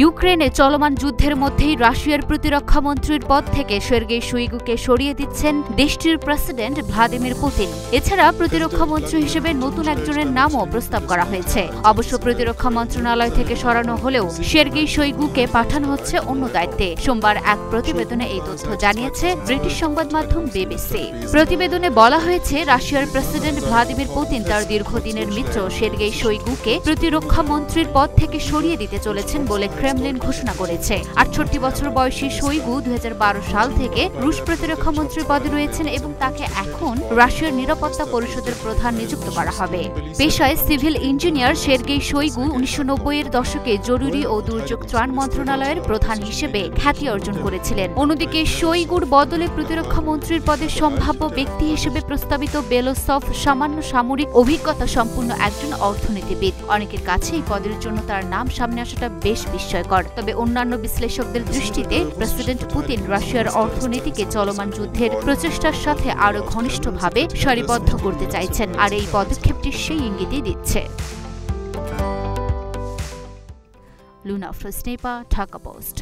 ইউক্রেনে চলমান যুদ্ধের মধ্যেই রাশিয়ার প্রতিরক্ষা মন্ত্রীর পদ থেকে সের্গেই শোইগুকে সরিয়ে দিচ্ছেন দেশটির প্রেসিডেন্ট ভ্লাদিমির পুতিন। এছাড়া প্রতিরক্ষা মন্ত্রী হিসেবে নতুন একজনের নামও প্রস্তাব করা হয়েছে। অবশ্য প্রতিরক্ষা মন্ত্রণালয় থেকে সরানো হলেও সের্গেই শোইগুকে পাঠানো হচ্ছে অন্য দায়িত্বে। সোমবার এক প্রতিবেদনে এই তথ্য জানিয়েছে ব্রিটিশ সংবাদ মাধ্যম বিবিসি। প্রতিবেদনে বলা হয়েছে, রাশিয়ার প্রেসিডেন্ট ভ্লাদিমির পুতিন তার দীর্ঘদিনের মিত্র সের্গেই শোইগুকে প্রতিরক্ষা মন্ত্রীর পদ থেকে সরিয়ে দিতে চলেছেন বলে ক্রেমলিন ঘোষণা করেছে। 68 বছর বয়সী শোইগু 2012 সাল থেকে রুশ প্রতিরক্ষা মন্ত্রীর পদে রয়েছেন এবং তাকে এখন রাশিয়ার নিরাপত্তা পরিষদের প্রধান নিযুক্ত করা হবে। পেশায় সিভিল ইঞ্জিনিয়ার সের্গেই শোইগু 1990-এর দশকে জরুরি ও দুর্যোগ ত্রাণ মন্ত্রণালয়ের প্রধান হিসেবে খ্যাতি অর্জন করেছিলেন। অন্যদিকে শোইগুর বদলে প্রতিরক্ষা মন্ত্রীর পদে সম্ভাব্য ব্যক্তি হিসেবে প্রস্তাবিত বেলোসভ সামান্য সামরিক অভিজ্ঞতা সম্পন্ন একজন অর্থনীতিবিদ। অনেকের কাছে এই পদের জন্য তার নাম সামনে আসাটা বেশ বিস্ময়কর। তবে অন্যান্য বিশ্লেষকদের দৃষ্টিতে প্রেসিডেন্ট পুতিন রাশিয়ার অর্থনীতিকে চলমান যুদ্ধের প্রচেষ্টার সাথে আরও ঘনিষ্ঠভাবে সারিবদ্ধ করতে চাইছেন, আর এই পদক্ষেপটি সেই ইঙ্গিতই দিচ্ছে। লুনা ফ্রস্নেপা, ঢাকা পোস্ট।